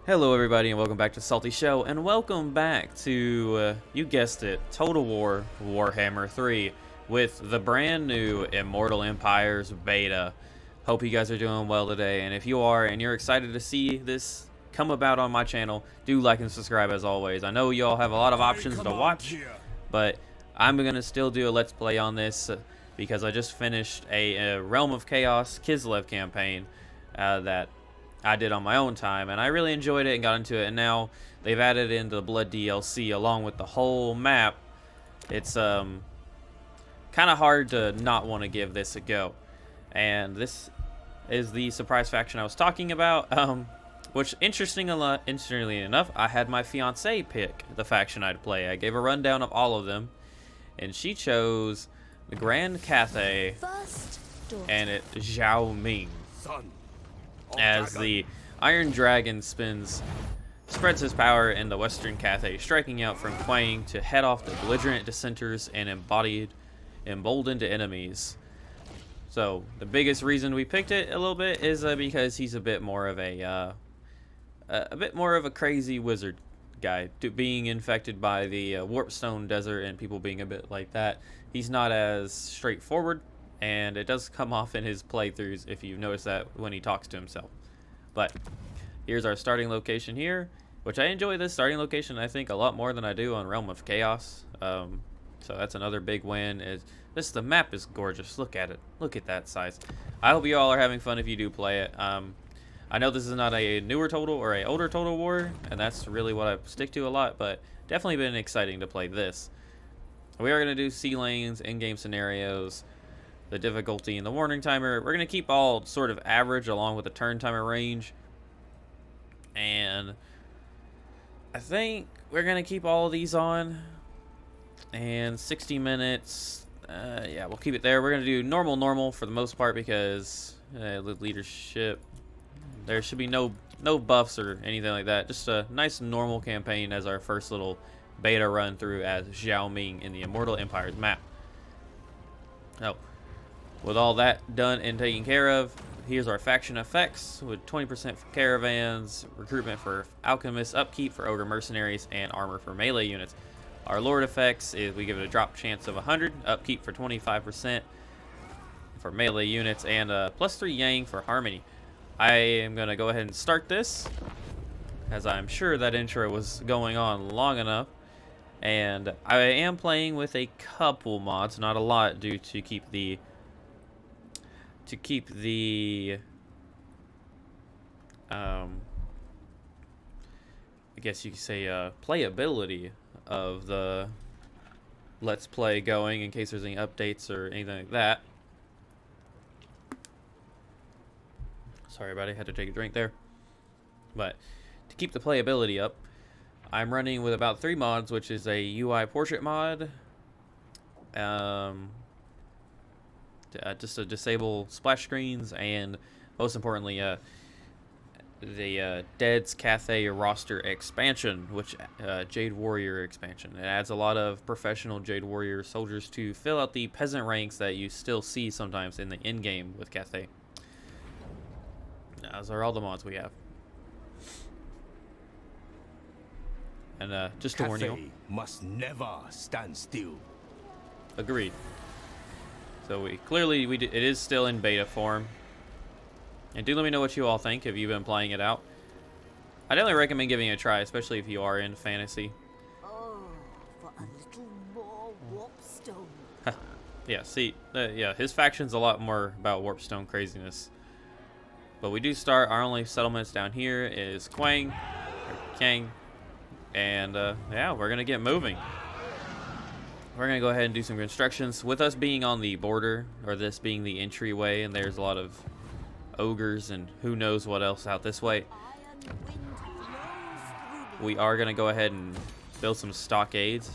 Hello everybody and welcome back to SalttyShow, and welcome back to, you guessed it, Total War Warhammer 3 with the brand new Immortal Empires beta. Hope you guys are doing well today, and if you are and you're excited to see this come about on my channel, do like and subscribe as always. I know you all have a lot of options to watch, but I'm going to still do a Let's Play on this because I just finished a Realm of Chaos Kislev campaign that I did on my own time, and I really enjoyed it and got into it, and now they've added in the Blood DLC along with the whole map. It's kind of hard to not want to give this a go, and this is the surprise faction I was talking about, which interestingly enough, I had my fiance pick the faction I'd play. I gave a rundown of all of them, and she chose the Grand Cathay and Zhao Ming as the Iron Dragon spreads his power in the Western Cathay, striking out from Quang to head off the belligerent dissenters and emboldened enemies. So the biggest reason we picked it a little bit is because he's a bit more of a crazy wizard guy, being infected by the Warpstone Desert and people being a bit like that. He's not as straightforward, and it does come off in his playthroughs if you notice that when he talks to himself. But here's our starting location here, which I enjoy this starting location, I think, a lot more than I do on Realm of Chaos. So that's another big win. The map is gorgeous. Look at it. Look at that size. I hope you all are having fun if you do play it. I know this is not a newer Total or a older Total War, and that's really what I stick to a lot, but definitely been exciting to play this. We are going to do sea lanes, in-game scenarios, the difficulty and the warning timer. We're going to keep all sort of average along with the turn timer range. And I think we're going to keep all of these on. And 60 minutes. Yeah, we'll keep it there. We're going to do normal for the most part because leadership. There should be no buffs or anything like that. Just a nice normal campaign as our first little beta run through as Zhao Ming in the Immortal Empires map. So, with all that done and taken care of, here's our faction effects with 20% for caravans, recruitment for alchemists, upkeep for ogre mercenaries, and armor for melee units. Our lord effects is we give it a drop chance of 100, upkeep for 25% for melee units, and +3 yang for harmony. I am going to go ahead and start this, as I'm sure that intro was going on long enough. And I am playing with a couple mods, not a lot, due to keep the I guess you could say playability of the Let's Play going, in case there's any updates or anything like that. Sorry about it, I had to take a drink there. But to keep the playability up, I'm running with about 3 mods, which is a UI portrait mod, just to disable splash screens, and most importantly, the Dead's Cathay roster expansion, which Jade Warrior expansion. It adds a lot of professional Jade Warrior soldiers to fill out the peasant ranks that you still see sometimes in the in-game with Cathay. Those are all the mods we have. And just to warn you, must never stand still. Agreed. So it is still in beta form. And do let me know what you all think if you've been playing it out. I definitely recommend giving it a try, especially if you are in fantasy. Oh, for a little more warpstone. Yeah, see, yeah, his faction's a lot more about warpstone craziness. But we do start, our only settlements down here is Quang, or Kang. And yeah, we're gonna get moving. We're gonna go ahead and do some constructions. With us being on the border, or this being the entryway, and there's a lot of ogres and who knows what else out this way, we are gonna go ahead and build some stockades.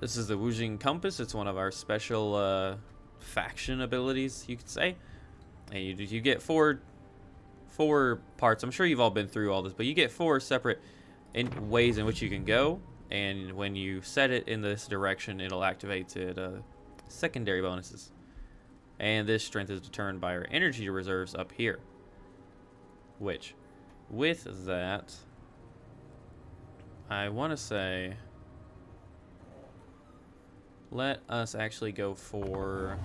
This is the Wujing Compass. It's one of our special faction abilities, you could say. And you get four parts. I'm sure you've all been through all this, but you get 4 separate ways in which you can go, and when you set it in this direction, it'll activate secondary bonuses. And this strength is determined by our energy reserves up here, which with that, I want to say, let us actually go for,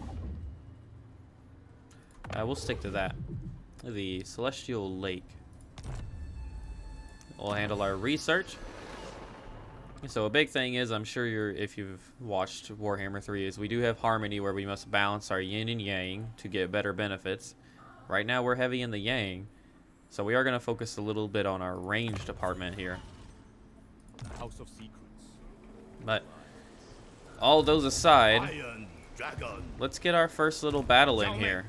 we'll stick to that, the Celestial Lake. We'll handle our research. So a big thing is, I'm sure if you've watched Warhammer 3, is we do have harmony where we must balance our yin and yang to get better benefits. Right now we're heavy in the yang, so we are going to focus a little bit on our range department here. House of Secrets. But all those aside, Iron Dragon. let's get our first little battle in Zhao Ming. here.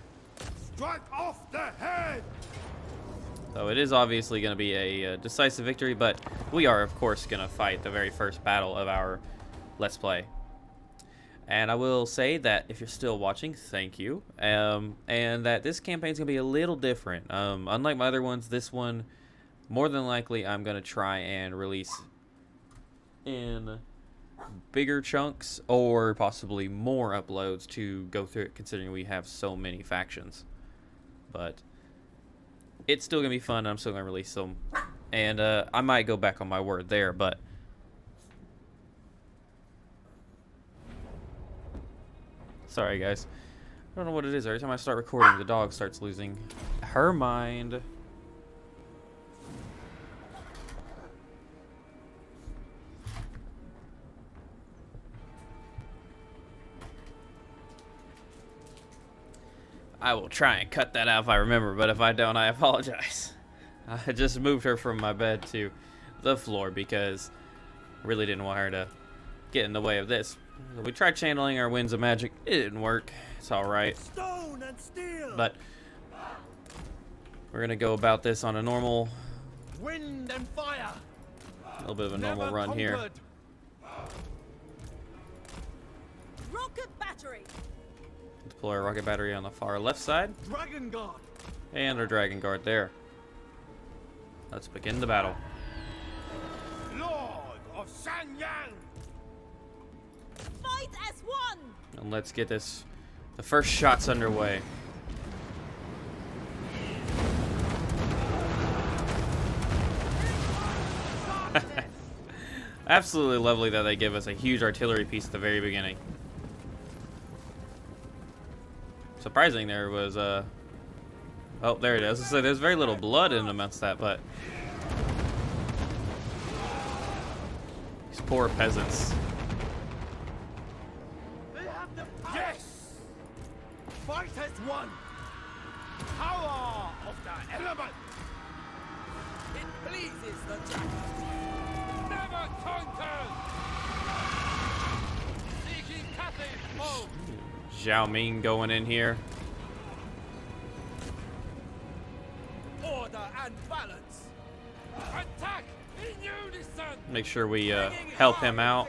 Strike off the head. So it is obviously going to be a decisive victory, but we are, of course, going to fight the very first battle of our Let's Play. And I will say that if you're still watching, thank you. And that this campaign is going to be a little different. Unlike my other ones, this one, more than likely, I'm going to try and release in bigger chunks or possibly more uploads to go through it, considering we have so many factions. But it's still gonna be fun. I'm still gonna release them, and I might go back on my word there, but sorry guys, I don't know what it is. Every time I start recording, the dog starts losing her mind. I will try and cut that out if I remember, but if I don't, I apologize. I just moved her from my bed to the floor because I really didn't want her to get in the way of this. We tried channeling our winds of magic. It didn't work. It's alright. Stone and steel. But we're going to go about this on a normal, Wind and fire. a little bit of a normal run here. Rocket battery. Deploy our rocket battery on the far left side. Dragon Guard. And our dragon guard there. Let's begin the battle. Lord of Shanyang. Fight as one. And let's get the first shots underway. Absolutely lovely that they give us a huge artillery piece at the very beginning. Surprising there was oh, there it is. So there's very little blood in amongst that, but these poor peasants. Yes. Fight as one. Power of the element. It pleases the dragon. Never conquered. Seeking captive foe. Zhao Ming going in here. Order and balance. Attack in unison. Make sure we help him out.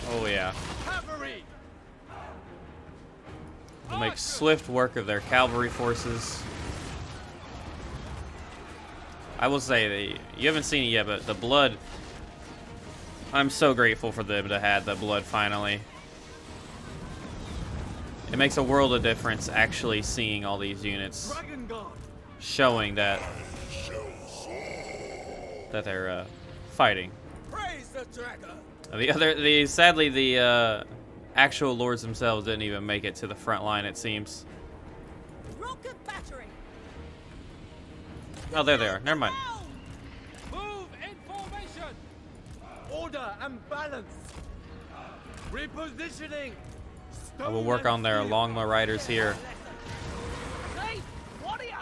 Oh yeah. Cavalry. We'll make swift work of their cavalry forces. I will say, you haven't seen it yet, but the blood, I'm so grateful for them to have the blood finally. It makes a world of difference actually seeing all these units Dragon Guard. showing that they're fighting. Praise the dragon. Sadly, the actual lords themselves didn't even make it to the front line, it seems. Rocket battery. Oh, there they are. Never mind. Move in formation. Order and balance. Repositioning. I will work on their longbow riders here. Hey, warriors.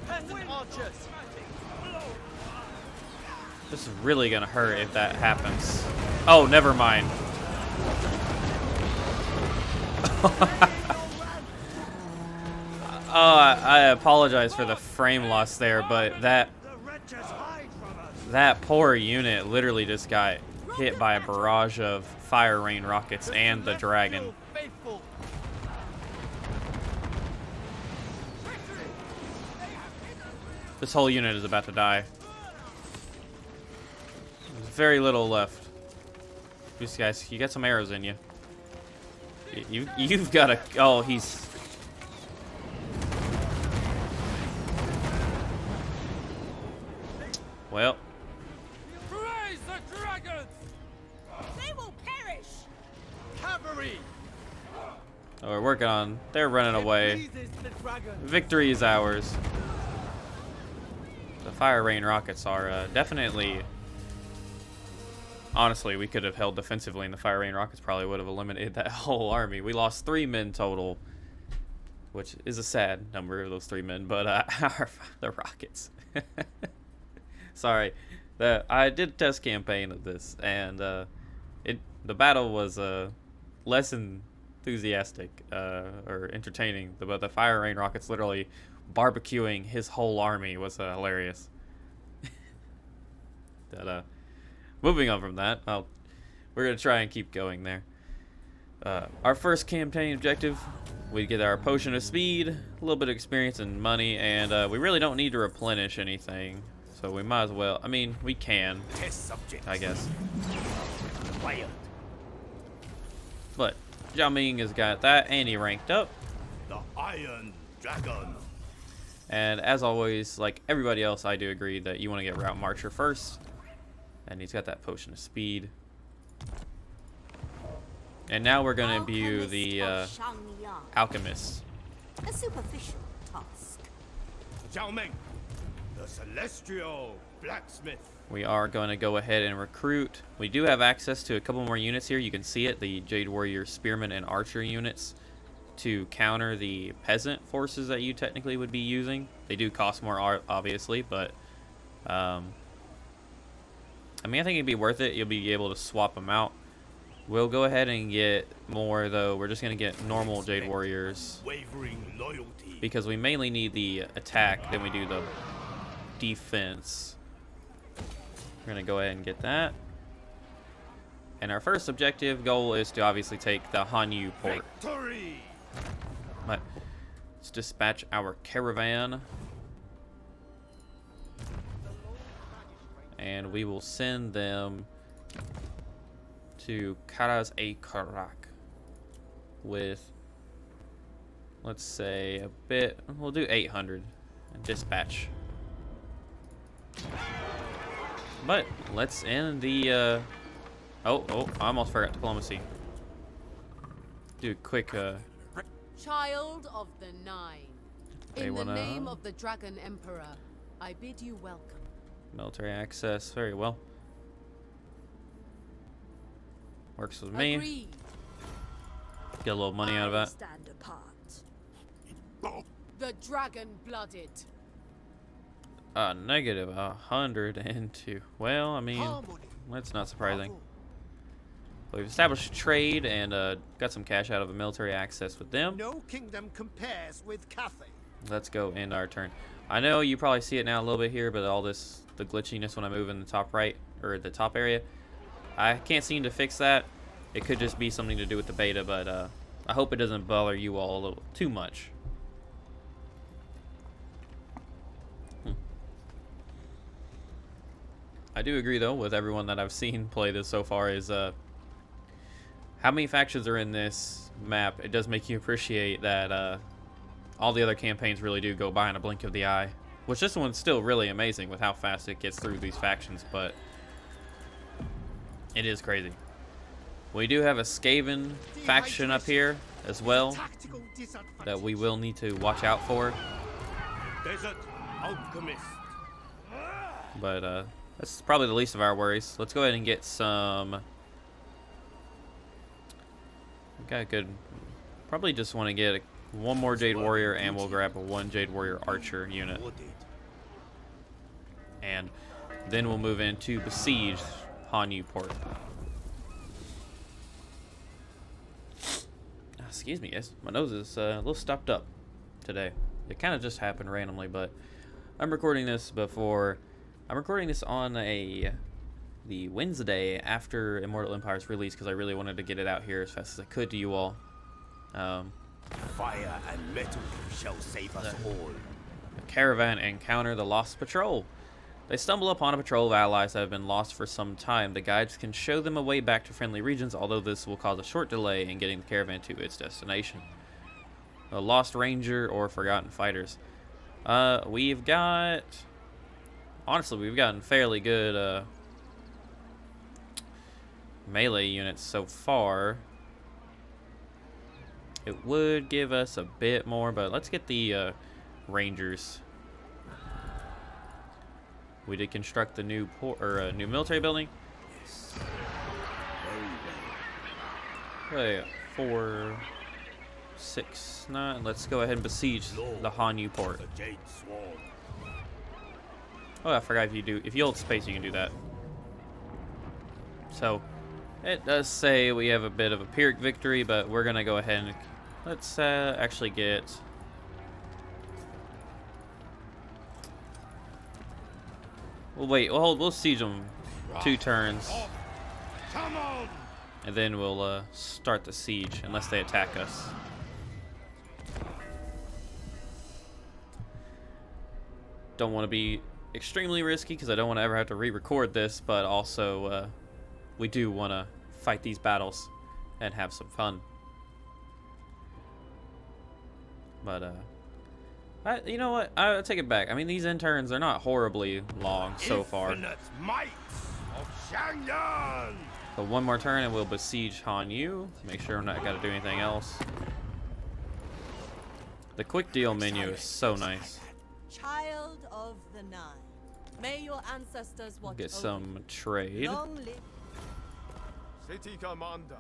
Peasant archers. This is really gonna hurt if that happens. Oh, never mind. I apologize for the frame loss there, but that poor unit literally just got hit by a barrage of fire rain rockets and the dragon. Faithful. This whole unit is about to die. very little left. These guys, you got some arrows in you. You've got a. Oh, he's. Well. Raise the dragons! They will perish! Cavalry! Oh, we're working on. They're running away. Pleases the dragon. Victory is ours. The fire rain rockets are definitely. Honestly, we could have held defensively, and the fire rain rockets probably would have eliminated that whole army. We lost 3 men total, which is a sad number of those 3 men. But the rockets. Sorry, I did a test campaign of this, and the battle was less enthusiastic or entertaining. But the fire rain rockets literally barbecuing his whole army was hilarious. Moving on from that, we're gonna try and keep going there. Our first campaign objective, we get our potion of speed, a little bit of experience and money, and we really don't need to replenish anything. So we might as well. I mean, we can. Test subject. I guess. Quiet. But Zhao Ming has got that, and he ranked up. The Iron Dragon. And as always, like everybody else, I do agree that you want to get Route Marcher first. And he's got that potion of speed. And now we're going to imbue the alchemist. A superficial task. Zhao Ming, the celestial blacksmith. We are going to go ahead and recruit. We do have access to a couple more units here. You can see it, the Jade Warrior Spearman and Archer units, to counter the peasant forces that you technically would be using. They do cost more, obviously, but I mean, I think it'd be worth it. You'll be able to swap them out. We'll go ahead and get more, though. We're just going to get normal Jade Warriors. Wavering loyalty. Because we mainly need the attack, then we do the defense. We're going to go ahead and get that. And our first objective goal is to obviously take the Hanyu port. Victory! But let's dispatch our caravan. And we will send them to Karaz-e-Karak with, let's say, a bit. We'll do 800 and dispatch. But let's end the. Oh, I almost forgot diplomacy. Do a quick. Child of the Nine, in the wanna- name of the Dragon Emperor, I bid you welcome. Military access, very well. Works with me. Agreed. Get a little money out of that. Stand apart. The Dragon-blooded. Negative 102. Well, I mean, that's not surprising. We've established trade and got some cash out of a military access with them. No kingdom compares with Cathay. Let's go end our turn. I know you probably see it now a little bit here, but all this, the glitchiness when I move in the top right, or the top area, I can't seem to fix that. It could just be something to do with the beta, but I hope it doesn't bother you all a little too much. I do agree, though, with everyone that I've seen play this so far, is how many factions are in this map. It does make you appreciate that all the other campaigns really do go by in a blink of the eye. Which this one's still really amazing with how fast it gets through these factions, but it is crazy. We do have a Skaven faction up here as well that we will need to watch out for. Desert alchemist. But that's probably the least of our worries. Let's go ahead and get some. We got a good. Probably just want to get one more Jade Warrior, and we'll grab a 1 Jade Warrior Archer unit. And then we'll move into besiege Hanyu Port. Excuse me, guys. My nose is a little stopped up today. It kind of just happened randomly, but I'm recording this before. I'm recording this on the Wednesday after Immortal Empire's release because I really wanted to get it out here as fast as I could to you all. Fire and metal shall save us all. The caravan encounter the Lost Patrol. They stumble upon a patrol of allies that have been lost for some time. The guides can show them a way back to friendly regions, although this will cause a short delay in getting the caravan to its destination. A lost ranger or forgotten fighters. We've got... Honestly, we've gotten fairly good melee units so far. It would give us a bit more, but let's get the rangers. We did construct the new new military building. Yes. Okay, 4, 6, 9. Let's go ahead and besiege the Hanyu port. The Jade Swarm. Oh, I forgot if you hold space, you can do that. So, it does say we have a bit of a Pyrrhic victory, but we're gonna go ahead and let's actually get. We'll siege them 2 turns, Come on! and then we'll start the siege unless they attack us. Don't want to be extremely risky because I don't want to ever have to re-record this, but also we do want to fight these battles and have some fun. But you know what? I'll take it back. I mean, these interns are not horribly long so far. Infinite might of Shangyan! But one more turn and we'll besiege Hanyu. Make sure I'm not got to do anything else. The quick deal menu is so nice. Child of the Nine. May your ancestors watch Get over some trade. you. Long live. City Commander.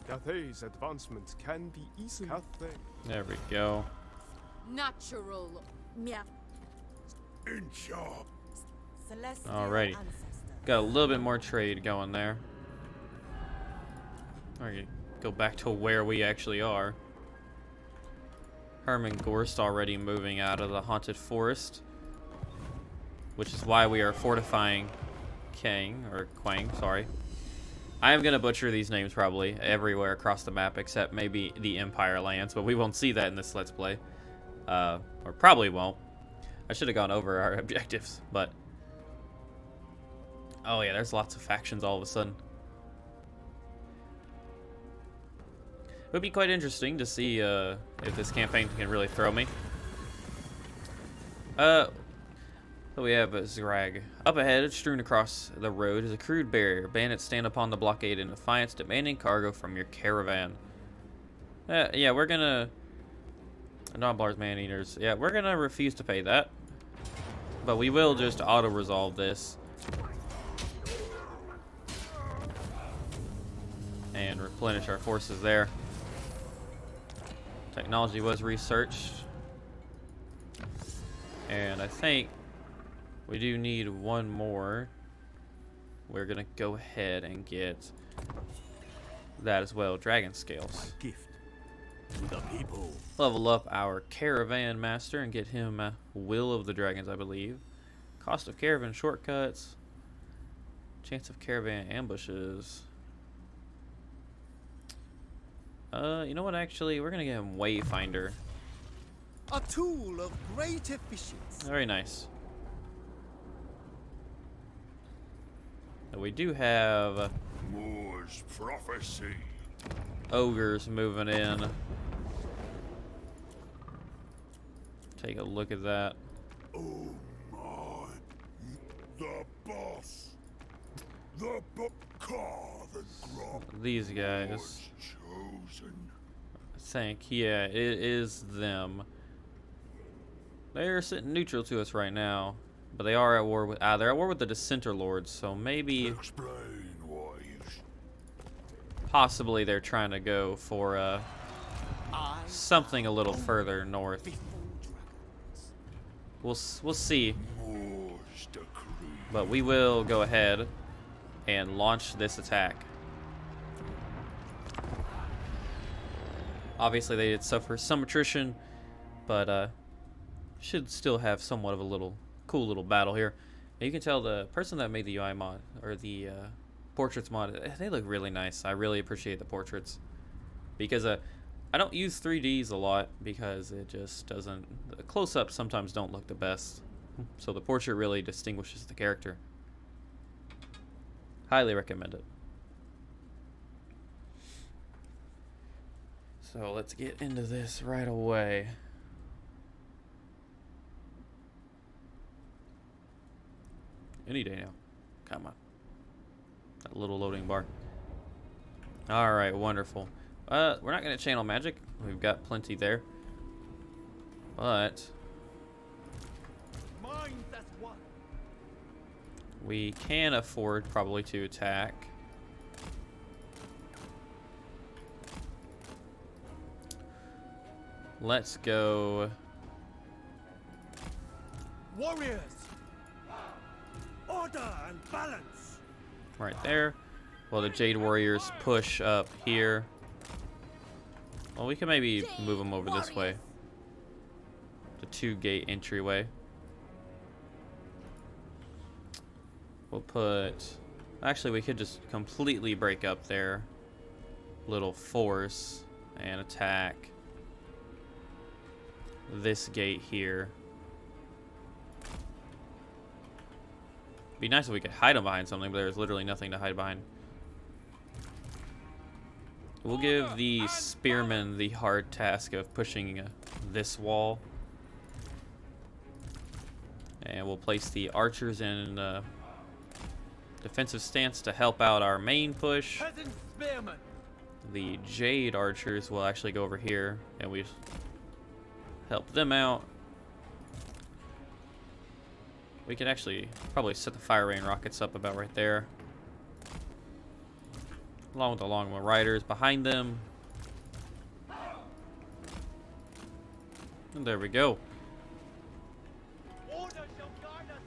Cathay's advancements can be easily. Cathay. There we go. Natural. Meow. In shop. Celestial Alrighty. ancestor. Got a little bit more trade going there. Alright, go back to where we actually are. Herman Gorst already moving out of the haunted forest, which is why we are fortifying Quang, sorry. I am gonna butcher these names probably everywhere across the map except maybe the Empire lands, but we won't see that in this Let's Play. Or probably won't. I should have gone over our objectives, but oh yeah, there's lots of factions all of a sudden. It would be quite interesting to see if this campaign can really throw me. So we have Zrag. Up ahead, strewn across the road, is a crude barrier. Bandits stand upon the blockade in defiance, demanding cargo from your caravan. Yeah, we're gonna... Non-Blars Man-Eaters. Yeah, we're gonna refuse to pay that. But we will just auto-resolve this. And replenish our forces there. Technology was researched. And I think we do need one more. We're gonna go ahead and get that as well. Dragon scales. Gift to the people. Level up our caravan master and get him Will of the Dragons, I believe. Cost of caravan shortcuts. Chance of caravan ambushes. You know what? Actually, we're gonna get him Wayfinder. A tool of great efficiency. Very nice. And we do have Moore's prophecy. ogres moving in. Take a look at that. Oh my. The boss. The Bakar, the Grub These guys. chosen. I think, yeah, it is them. They're sitting neutral to us right now, but they are at war with. They're at war with the Dissenter Lords, so maybe, Explain why you possibly, they're trying to go for something a little further north. We'll see, Moore's decree. but we will go ahead and launch this attack. Obviously, they did suffer some attrition, but should still have somewhat of a cool little battle here. And you can tell the person that made the UI mod, or the portraits mod, they look really nice. I really appreciate the portraits. Because I don't use 3Ds a lot, because it just doesn't... The close-ups sometimes don't look the best. So the portrait really distinguishes the character. Highly recommend it. So let's get into this right away. Any day now. Come on. That little loading bar. Alright, wonderful. We're not going to channel magic. We've got plenty there. But we can afford probably to attack. Let's go. Warriors! Order and balance! Right there. Well, the Jade Warriors push up here. Well, we can maybe move them over this way. The 2-gate entryway. We'll put... Actually, we could just completely break up their little force and attack this gate here. Be nice if we could hide them behind something, but there's literally nothing to hide behind. We'll give the spearmen the hard task of pushing this wall. And we'll place the archers in defensive stance to help out our main push. The Jade archers will actually go over here and we help them out. We could actually probably set the fire rain rockets up about right there, along with the longbow riders behind them. And there we go.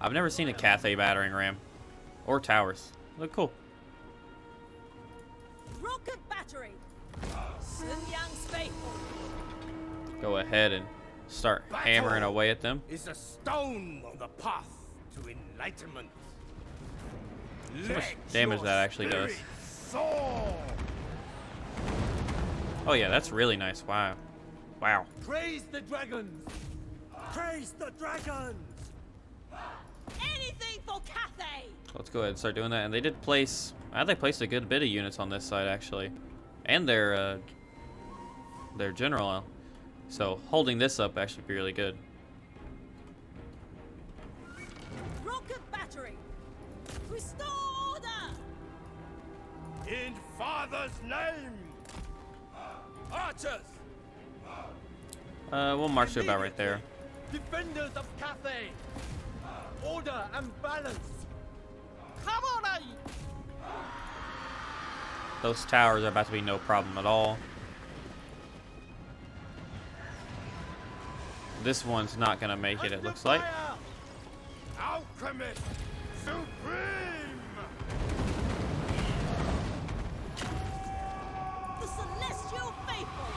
I've never seen a Cathay battering ram or towers. Look cool. Rocket battery. Sun Yang's faithful. Go ahead and start hammering away at them. Is a stone on the path to enlightenment. So much damage that actually does. Oh yeah, that's really nice. Wow. Wow. Praise the dragons! Praise the dragons! Anything for Cathay. Let's go ahead and start doing that. And they did place, they placed a good bit of units on this side actually, and their general. So holding this up actually be really good. Rocket battery. Restore order. In Father's name! Archers! We'll march to about right there. Defenders of Cathay! Order and balance! Come on! Those towers are about to be no problem at all. This one's not gonna make it, it looks like. Alchemist Supreme! The celestial faithful.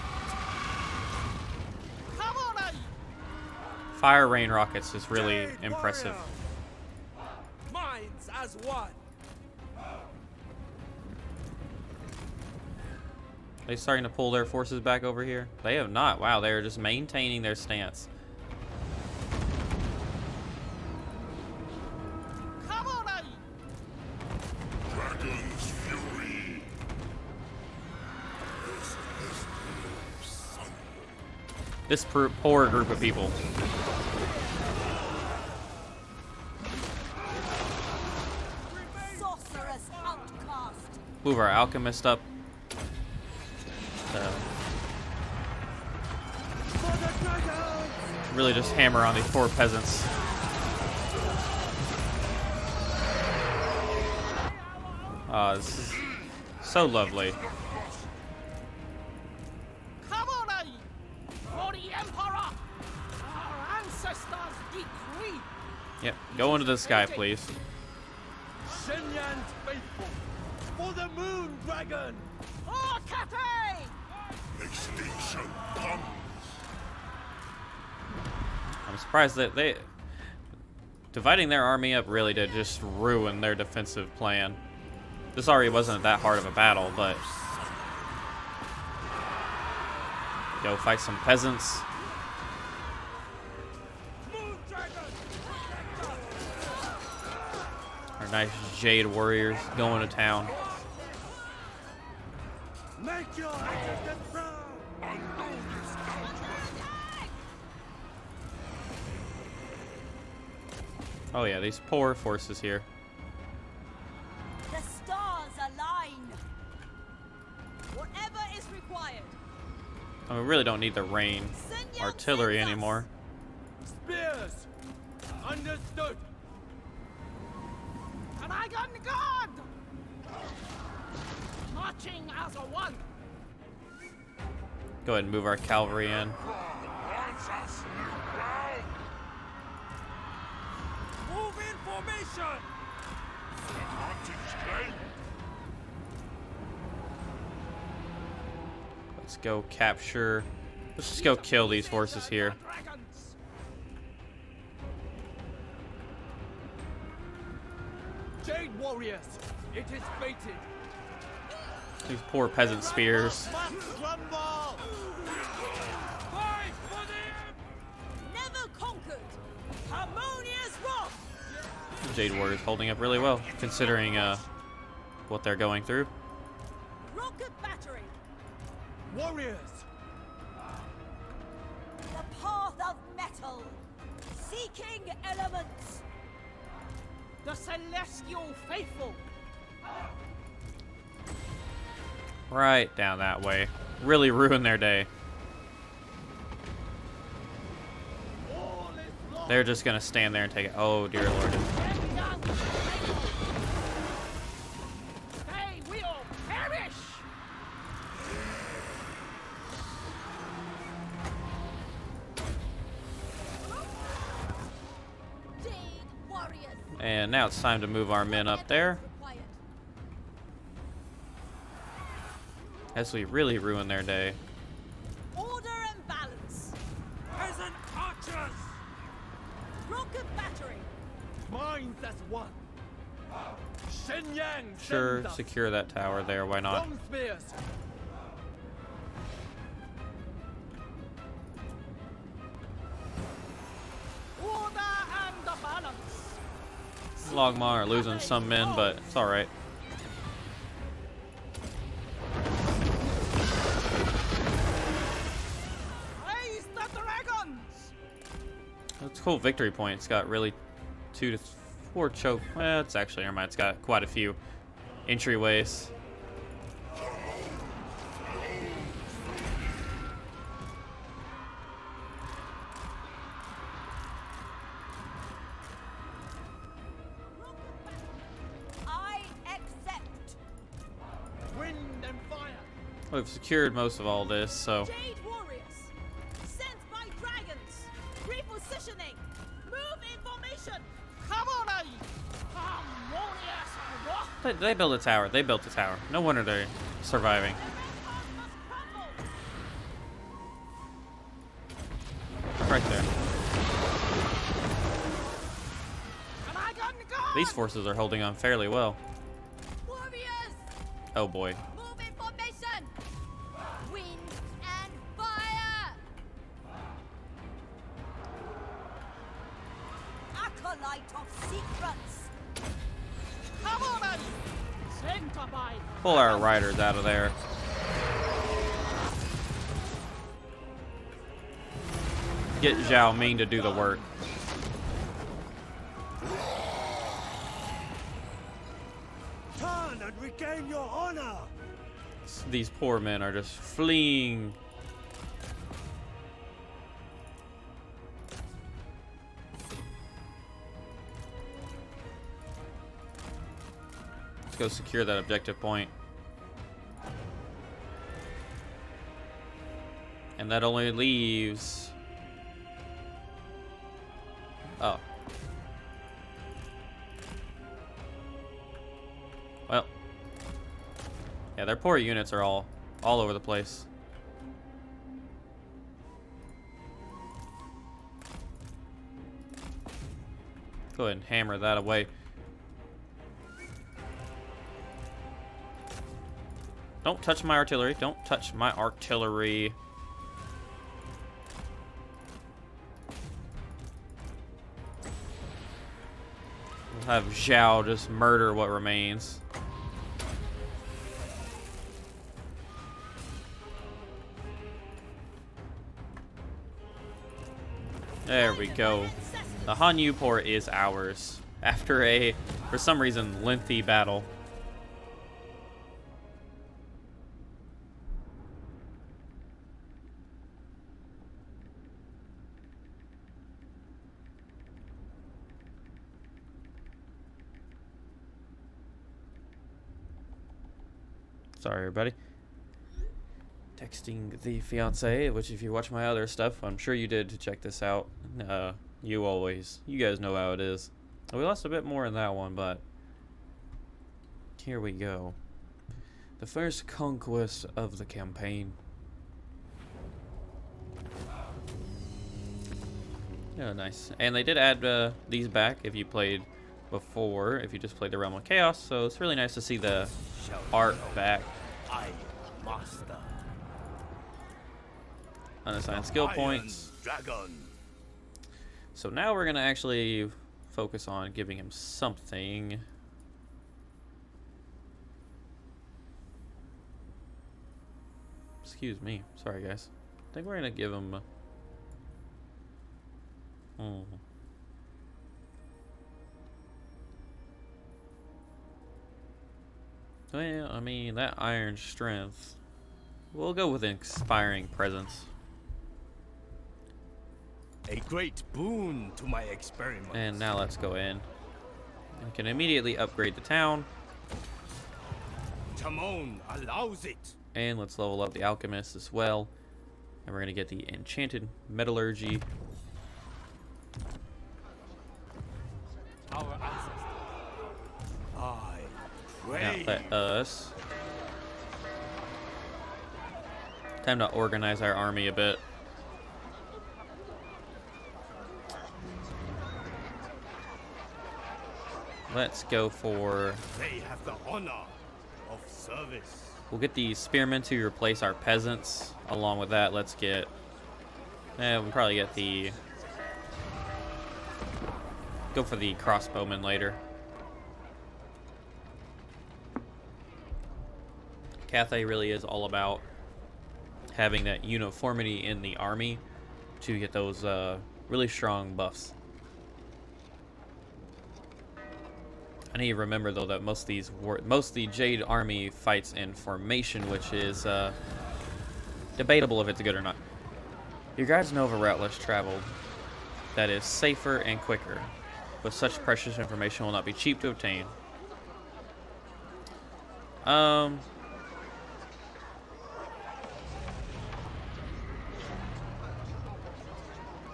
Come on! Fire rain rockets is really impressive. Minds as one. They starting to pull their forces back over here? They have not. Wow, they are just maintaining their stance. Come on! Dragon's fury. This poor group of people. Sorceress outcast. Move our alchemist up. Really just hammer on these poor peasants. This is so lovely. Come on! For the Emperor. Our ancestors decree. Yep, go into the sky, please. Shenyan's faithful. For the moon dragon. Oh, Cathay! Extinction comes. I'm surprised that they... Dividing their army up really did just ruin their defensive plan. This already wasn't that hard of a battle, but... Go fight some peasants. Moon dragon. nice Jade warriors going to town. Make your ancestors proud! Oh yeah, these poor forces here. The stars align. Whatever is required. I mean, we really don't need the rain Send Yang artillery sends us. anymore. Spears! Understood! And I got guard. Marching as a one. Go ahead and move our cavalry in. Wants us now. Move in formation! Advantage gained. Let's go capture. Let's just go kill these forces here. Dragons! Jade warriors, it is fated. These poor peasant spears. Must crumble! Fight for the Never conquered. Harmonious wrath. The Jade warriors holding up really well, considering what they're going through. Rocket battery. warriors! The path of metal. Seeking elements. The celestial faithful. Right down that way. Really ruin their day. They're just gonna stand there and take it. Oh dear lord. They will perish. Jade warriors. And now it's time to move our men up there, Required. as we really ruin their day. Order and balance. Peasant archers! Rocket battery. Minds as one. Shenyang Sure, sends us. secure that tower there, why not? Long spears. Order and the balance. Logma are losing some men, but it's alright. Raise the dragons. It's a cool victory point. It's got really 2 to 4 choke. Well, it's actually, never mind. It's got quite a few entryways. I accept. Wind and fire. We've secured most of all this, so Jade warriors. Sent by dragons. Repositioning. Move in formation. Come on, harmonious rock. they built a tower. They built a tower. No wonder they're surviving. The red path must crumble. Right there. And I got guard. These forces are holding on fairly well. Warriors, Oh boy. move in formation. Wind and fire. Acolyte of secrets. Come on, center by. Pull our riders out of there. Get Zhao Ming to do the work. Turn and regain your honor. These poor men are just fleeing. Let's go secure that objective point. And that only leaves... Oh. Well. Yeah, their poor units are all over the place. Go ahead and hammer that away. Don't touch my artillery. Don't touch my artillery. Have Zhao just murder what remains. There we go. The Hanyu port is ours after a, for some reason, lengthy battle. Sorry, everybody. Texting the fiance, which if you watch my other stuff, I'm sure you did to check this out. You guys know how it is. We lost a bit more in that one, but here we go. The first conquest of the campaign. Yeah, nice. And they did add these back if you played before, if you just played the Realm of Chaos, so it's really nice to see the art back. Master. Unassigned skill points. Dragon. So now we're gonna actually focus on giving him something. Excuse me. Sorry, guys. I think we're gonna give him. Well, I mean, that iron strength. We'll go with inspiring presence. A great boon to my experiment. And now let's go in. We can immediately upgrade the town. Timon allows it. And let's level up the alchemist as well. And we're gonna get the enchanted metallurgy. Our ancestors. I Now pray. let us. Time to organize our army a bit. Let's go for. They have the honor of service. We'll get the spearmen to replace our peasants. Along with that, let's get. We'll probably get the. Go for the crossbowmen later. Cathay really is all about having that uniformity in the army to get those really strong buffs. I need to remember though that most of the Jade army fights in formation, which is debatable if it's good or not. Your guides know of a route less traveled that is safer and quicker, but such precious information will not be cheap to obtain.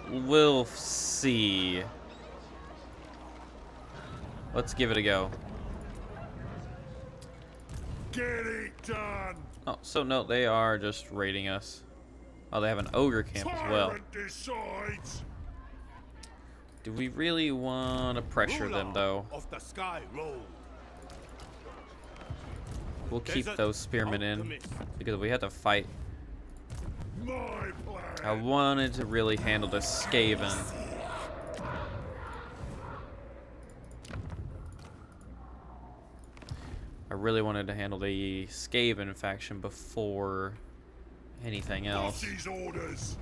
We'll see. Let's give it a go. Get it done! Oh, so no, they are just raiding us. Oh, they have an ogre camp as well. Tyrant decides! Do we really want to pressure them, though? Of the sky roll. We'll keep Desert those spearmen in, alchemist. because we have to fight. My plan! I wanted to really handle the Skaven. I really wanted to handle the Skaven faction before anything else. Bossy's orders!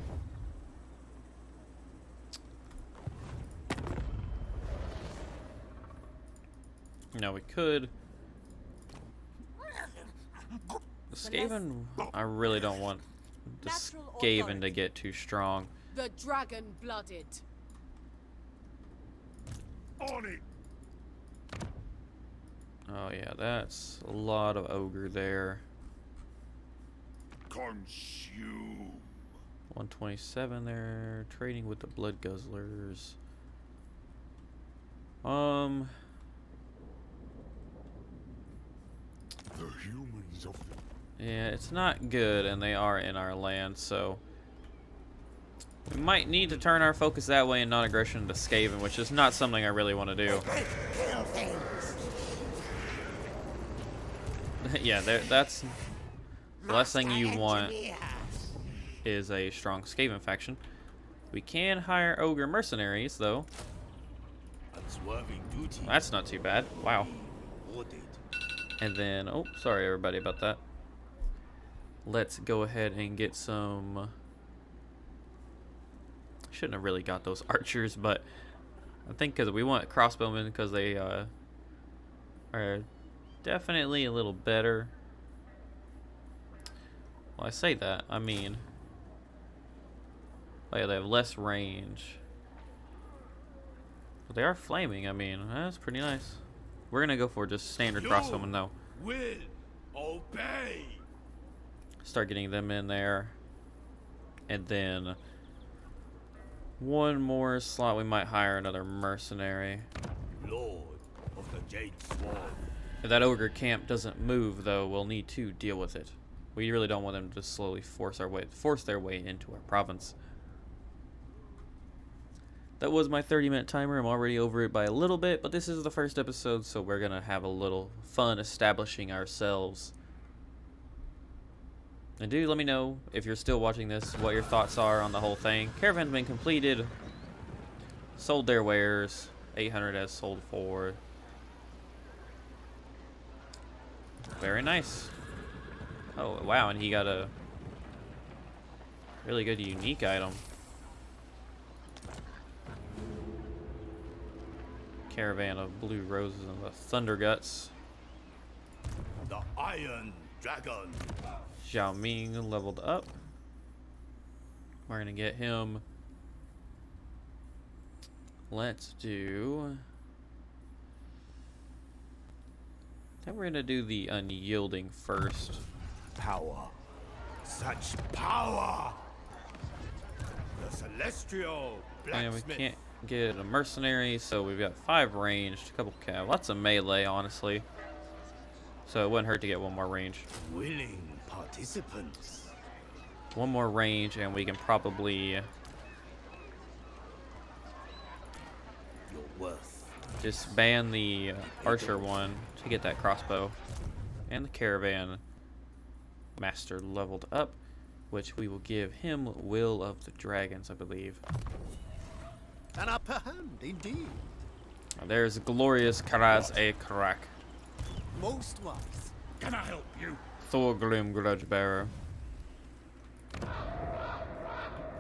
No, we could. The Skaven, I really don't want the Natural Skaven to authority. get too strong. The dragon-blooded. On it! Oh yeah, that's a lot of ogre there. Consume! 127 there, trading with the blood guzzlers. The humans of Yeah, it's not good, and they are in our land, so we might need to turn our focus that way and not aggression to Skaven, which is not something I really want to do. Yeah, that's the last thing you want is a strong Skaven faction. We can hire ogre mercenaries, though. Swerving duty. That's not too bad. Wow. Ordered. And then, oh, sorry everybody about that. Let's go ahead and get some. Shouldn't have really got those archers, but I think because we want crossbowmen because they are definitely a little better. Well, I say that, I mean, oh yeah, they have less range. But they are flaming, I mean, that's pretty nice. We're gonna go for just standard crossbowmen though. Will obey. Start getting them in there. And then one more slot, we might hire another mercenary. Lord of the Jade Sword. If that ogre camp doesn't move though, we'll need to deal with it. We really don't want them to slowly force their way into our province. That was my 30-minute timer. I'm already over it by a little bit, but this is the first episode, so we're gonna have a little fun establishing ourselves. And do let me know if you're still watching this, what your thoughts are on the whole thing. Caravan's been completed. Sold their wares. 800 has sold for. Very nice. Oh, wow, and he got a really good unique item. Caravan of blue roses and the thunder guts. The Iron Dragon. Zhao Ming leveled up. We're gonna get him. Let's do. Then we're gonna do the unyielding first. Power. Such power. The Celestial And we Blacksmith. can't get a mercenary, so we've got 5 ranged, a couple cav, lots of melee, honestly. So it wouldn't hurt to get one more range. Willing participants. One more range, and we can probably Your worth. disband the archer one to get that crossbow. And the caravan master leveled up, which we will give him Will of the Dragons, I believe. An upper hand, indeed. There's Glorius Iron Most wise. Can I help you? Thorgrim Grudgebearer.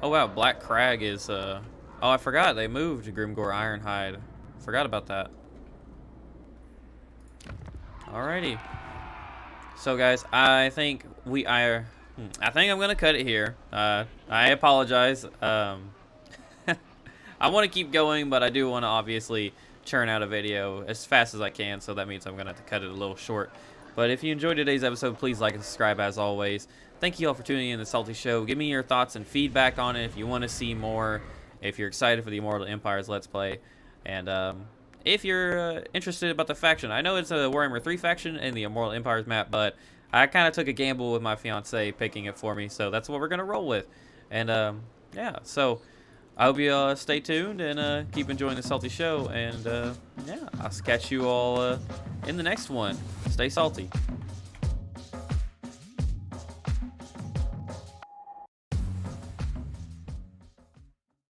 Oh wow, Black Crag is oh, I forgot they moved Grimgore Ironhide. Forgot about that. Alrighty. So guys, I think I'm gonna cut it here. I apologize. I want to keep going, but I do want to obviously churn out a video as fast as I can, so that means I'm gonna have to cut it a little short. But if you enjoyed today's episode, please like and subscribe as always. Thank you all for tuning in to the Salty Show. Give me your thoughts and feedback on it if you want to see more, if you're excited for the Immortal Empires Let's Play, and if you're interested about the faction. I know it's a Warhammer 3 faction in the Immortal Empires map, but I kind of took a gamble with my fiance picking it for me, so that's what we're going to roll with. And yeah, so I hope you stay tuned and keep enjoying the Salty Show, and yeah, I'll catch you all in the next one. Stay salty.